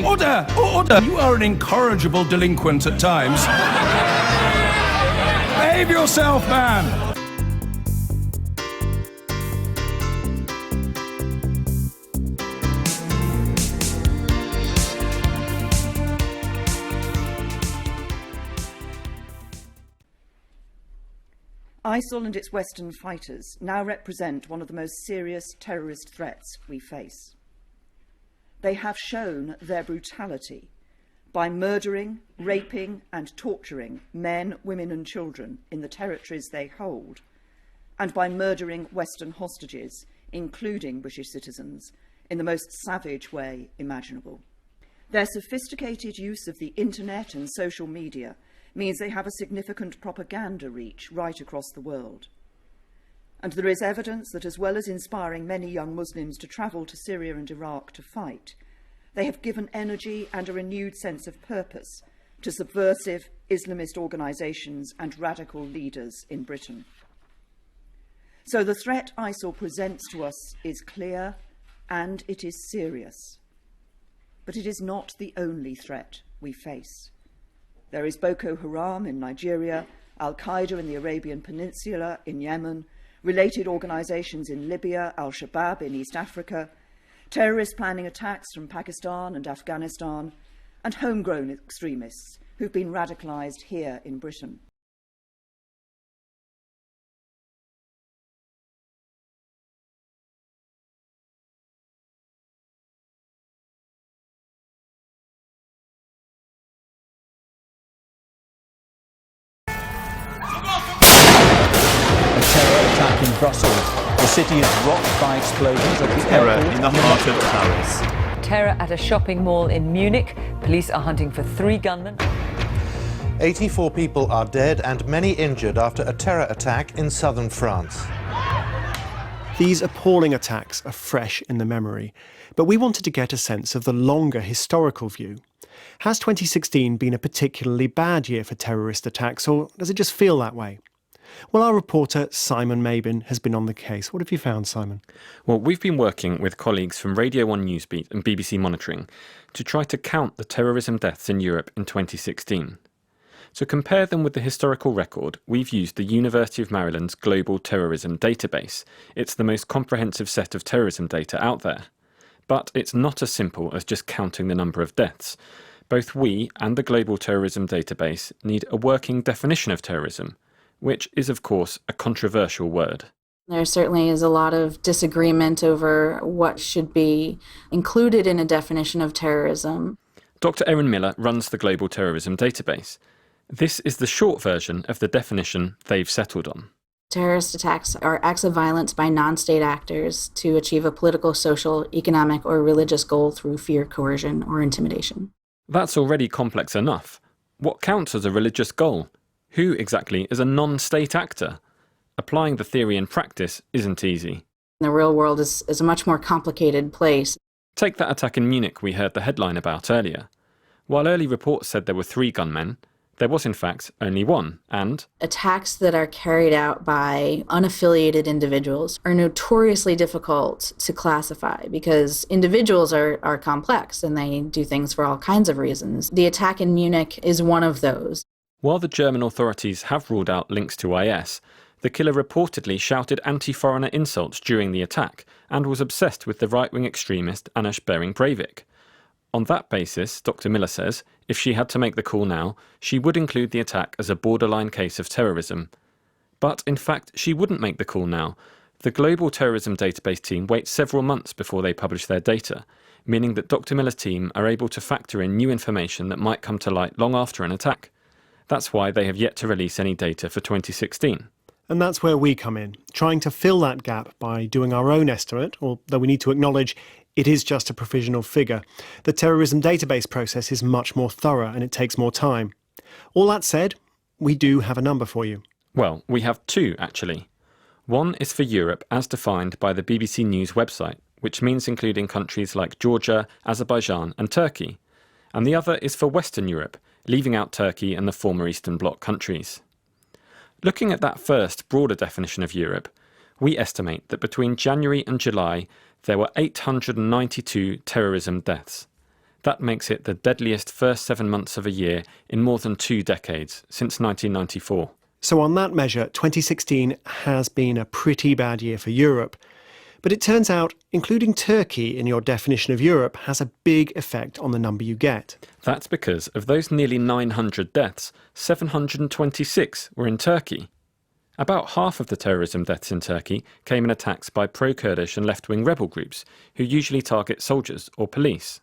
Order! Order! You are an incorrigible delinquent at times. Behave yourself, man! ISIL and its Western fighters now represent one of the most serious terrorist threats we face. They have shown their brutality by murdering, raping and torturing men, women and children in the territories they hold, and by murdering Western hostages, including British citizens, in the most savage way imaginable. Their sophisticated use of the internet and social media means they have a significant propaganda reach right across the world. And there is evidence that, as well as inspiring many young Muslims to travel to Syria and Iraq to fight, they have given energy and a renewed sense of purpose to subversive Islamist organisations and radical leaders in Britain. So the threat ISIL presents to us is clear and it is serious. But it is not the only threat we face. There is Boko Haram in Nigeria, Al-Qaeda in the Arabian Peninsula, in Yemen, related organisations in Libya, Al-Shabaab in East Africa, terrorist planning attacks from Pakistan and Afghanistan, and homegrown extremists who've been radicalised here in Britain. In Brussels, the city is rocked by explosions at the terror airport in the heart of Paris. Terror at a shopping mall in Munich. Police are hunting for 3 gunmen. 84 people are dead and many injured after a terror attack in southern France. These appalling attacks are fresh in the memory, but we wanted to get a sense of the longer historical view. Has 2016 been a particularly bad year for terrorist attacks, or does it just feel that way? Well, our reporter, Simon Mabin, has been on the case. What have you found, Simon? Well, we've been working with colleagues from Radio 1 Newsbeat and BBC Monitoring to try to count the terrorism deaths in Europe in 2016. To compare them with the historical record, we've used the University of Maryland's Global Terrorism Database. It's the most comprehensive set of terrorism data out there. But it's not as simple as just counting the number of deaths. Both we and the Global Terrorism Database need a working definition of terrorism, which is, of course, a controversial word. There certainly is a lot of disagreement over what should be included in a definition of terrorism. Dr. Erin Miller runs the Global Terrorism Database. This is the short version of the definition they've settled on. Terrorist attacks are acts of violence by non-state actors to achieve a political, social, economic, or religious goal through fear, coercion, or intimidation. That's already complex enough. What counts as a religious goal? Who exactly is a non-state actor? Applying the theory in practice isn't easy. The real world is a much more complicated place. Take that attack in Munich we heard the headline about earlier. While early reports said there were 3 gunmen, there was in fact only 1, and attacks that are carried out by unaffiliated individuals are notoriously difficult to classify because individuals are complex and they do things for all kinds of reasons. The attack in Munich is one of those. While the German authorities have ruled out links to IS, the killer reportedly shouted anti-foreigner insults during the attack and was obsessed with the right-wing extremist Anders Behring Breivik. On that basis, Dr. Miller says, if she had to make the call now, she would include the attack as a borderline case of terrorism. But in fact, she wouldn't make the call now. The Global Terrorism Database team waits several months before they publish their data, meaning that Dr. Miller's team are able to factor in new information that might come to light long after an attack. That's why they have yet to release any data for 2016. And that's where we come in, trying to fill that gap by doing our own estimate, although we need to acknowledge it is just a provisional figure. The terrorism database process is much more thorough and it takes more time. All that said, we do have a number for you. Well, we have 2, actually. One is for Europe as defined by the BBC News website, which means including countries like Georgia, Azerbaijan and Turkey. And the other is for Western Europe, leaving out Turkey and the former Eastern Bloc countries. Looking at that first, broader definition of Europe, we estimate that between January and July there were 892 terrorism deaths. That makes it the deadliest first 7 months of a year in more than 2 decades, since 1994. So on that measure, 2016 has been a pretty bad year for Europe. But it turns out including Turkey in your definition of Europe has a big effect on the number you get. That's because of those nearly 900 deaths, 726 were in Turkey. About half of the terrorism deaths in Turkey came in attacks by pro-Kurdish and left-wing rebel groups, who usually target soldiers or police.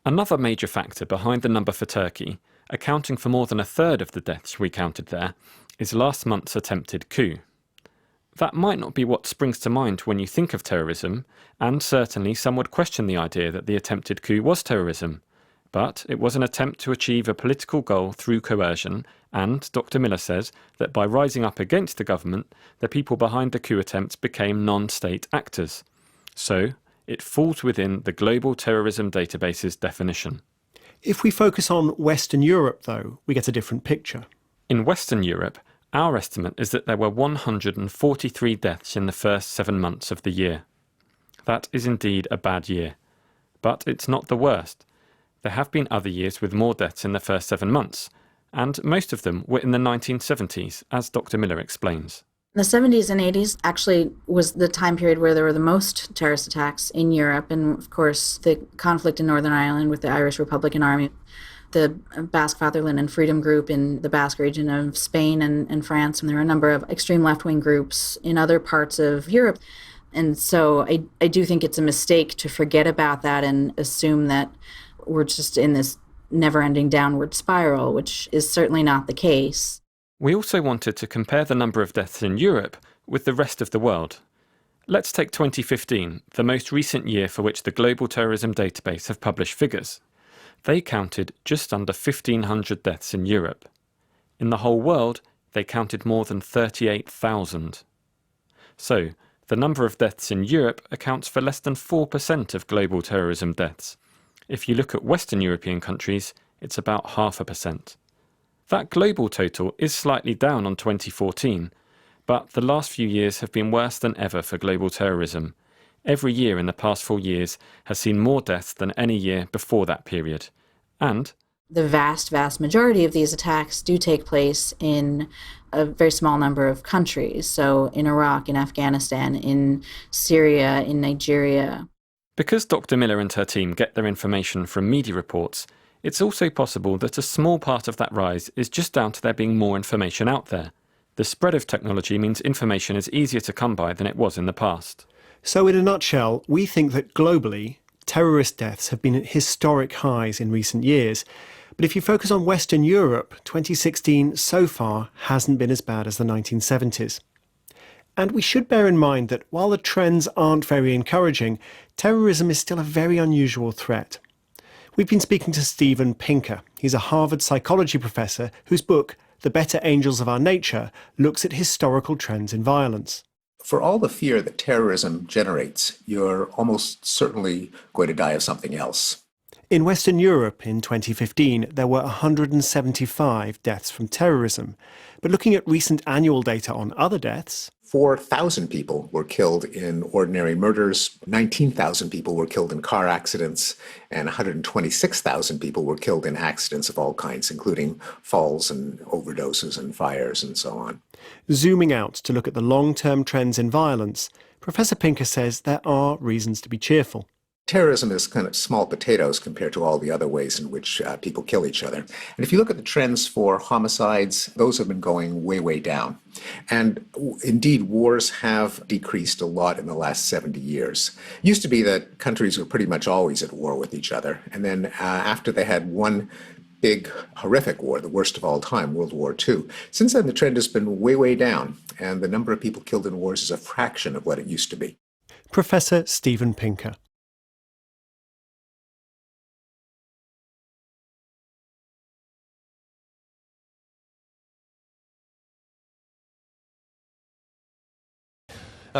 Another major factor behind the number for Turkey, accounting for more than a third of the deaths we counted there, is last month's attempted coup. That might not be what springs to mind when you think of terrorism, and certainly some would question the idea that the attempted coup was terrorism. But it was an attempt to achieve a political goal through coercion, and Dr. Miller says that by rising up against the government, the people behind the coup attempt became non-state actors. So, it falls within the Global Terrorism Database's definition. If we focus on Western Europe, though, we get a different picture. In Western Europe, our estimate is that there were 143 deaths in the first 7 months of the year. That is indeed a bad year. But it's not the worst. There have been other years with more deaths in the first 7 months, and most of them were in the 1970s, as Dr. Miller explains. The 70s and 80s actually was the time period where there were the most terrorist attacks in Europe, and of course the conflict in Northern Ireland with the Irish Republican Army, the Basque Fatherland and Freedom Group in the Basque region of Spain and France, and there were a number of extreme left-wing groups in other parts of Europe. And so I do think it's a mistake to forget about that and assume that we're just in this never-ending downward spiral, which is certainly not the case. We also wanted to compare the number of deaths in Europe with the rest of the world. Let's take 2015, the most recent year for which the Global Terrorism Database have published figures. They counted just under 1,500 deaths in Europe. In the whole world, they counted more than 38,000. So, the number of deaths in Europe accounts for less than 4% of global terrorism deaths. If you look at Western European countries, it's about 0.5%. That global total is slightly down on 2014, but the last few years have been worse than ever for global terrorism. Every year in the past 4 years has seen more deaths than any year before that period. And the vast majority of these attacks do take place in a very small number of countries. So in Iraq, in Afghanistan, in Syria, in Nigeria. Because Dr. Miller and her team get their information from media reports, it's also possible that a small part of that rise is just down to there being more information out there. The spread of technology means information is easier to come by than it was in the past. So in a nutshell, we think that globally, terrorist deaths have been at historic highs in recent years. But if you focus on Western Europe, 2016 so far hasn't been as bad as the 1970s. And we should bear in mind that while the trends aren't very encouraging, terrorism is still a very unusual threat. We've been speaking to Steven Pinker. He's a Harvard psychology professor whose book, The Better Angels of Our Nature, looks at historical trends in violence. For all the fear that terrorism generates, you're almost certainly going to die of something else. In Western Europe in 2015, there were 175 deaths from terrorism. But looking at recent annual data on other deaths, 4,000 people were killed in ordinary murders, 19,000 people were killed in car accidents, and 126,000 people were killed in accidents of all kinds, including falls and overdoses and fires and so on. Zooming out to look at the long-term trends in violence, Professor Pinker says there are reasons to be cheerful. Terrorism is kind of small potatoes compared to all the other ways in which people kill each other. And if you look at the trends for homicides, those have been going way down. And indeed, wars have decreased a lot in the last 70 years. It used to be that countries were pretty much always at war with each other. And then after they had one big, horrific war, the worst of all time, World War II. Since then, the trend has been way down. And the number of people killed in wars is a fraction of what it used to be. Professor Steven Pinker.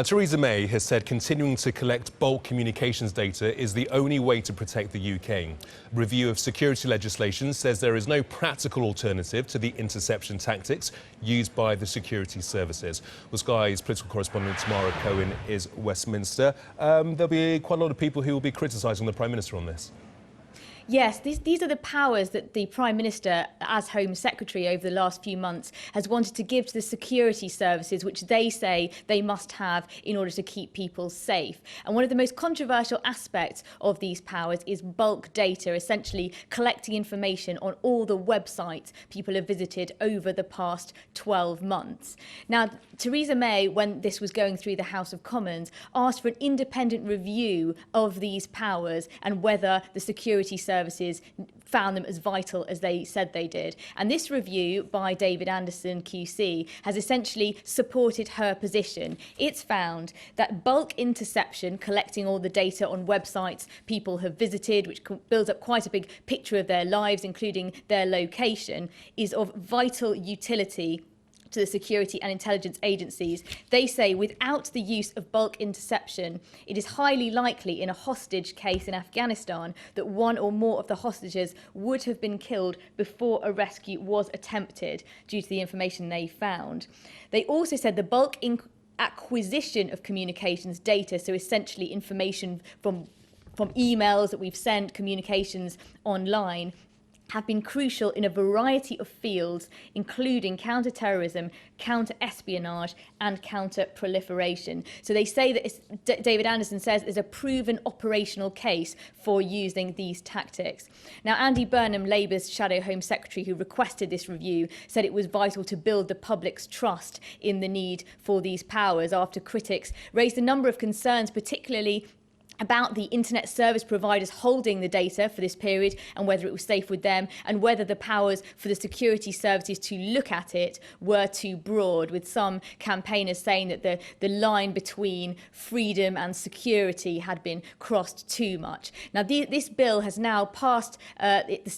Theresa May has said continuing to collect bulk communications data is the only way to protect the UK. A review of security legislation says there is no practical alternative to the interception tactics used by the security services. Well, Sky's political correspondent Tamara Cohen is Westminster. There'll be quite a lot of people who will be criticising the Prime Minister on this. Yes, these are the powers that the Prime Minister, as Home Secretary over the last few months, has wanted to give to the security services, which they say they must have in order to keep people safe. And one of the most controversial aspects of these powers is bulk data, essentially collecting information on all the websites people have visited over the past 12 months. Now, Theresa May, when this was going through the House of Commons, asked for an independent review of these powers and whether the security services found them as vital as they said they did. And this review by David Anderson QC has essentially supported her position. It's found that bulk interception, collecting all the data on websites people have visited, which builds up quite a big picture of their lives, including their location, is of vital utility to the security and intelligence agencies. They say without the use of bulk interception, it is highly likely in a hostage case in Afghanistan that one or more of the hostages would have been killed before a rescue was attempted due to the information they found. They also said the bulk acquisition of communications data, so essentially information from emails that we've sent, communications online, have been crucial in a variety of fields, including counter-terrorism, counter-espionage and counter-proliferation. So they say that David Anderson says there's a proven operational case for using these tactics. Now, Andy Burnham, Labour's Shadow Home Secretary, who requested this review, said it was vital to build the public's trust in the need for these powers after critics raised a number of concerns, particularly about the internet service providers holding the data for this period and whether it was safe with them, and whether the powers for the security services to look at it were too broad, with some campaigners saying that the line between freedom and security had been crossed too much. Now, this bill has now passed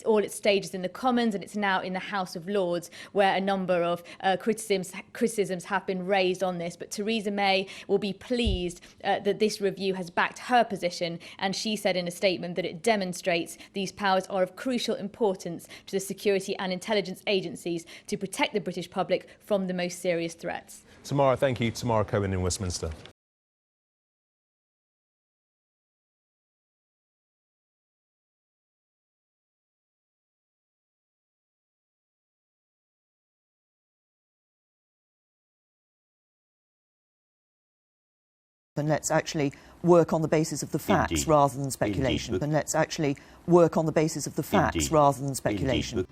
all its stages in the Commons, and it's now in the House of Lords, where a number of criticisms have been raised on this. But Theresa May will be pleased that this review has backed her position, and she said in a statement that it demonstrates these powers are of crucial importance to the security and intelligence agencies to protect the British public from the most serious threats. Tamara, thank you. Tamara Cohen in Westminster. And let's actually work on the basis of the facts rather than speculation. And let's actually work on the basis of the facts rather than speculation.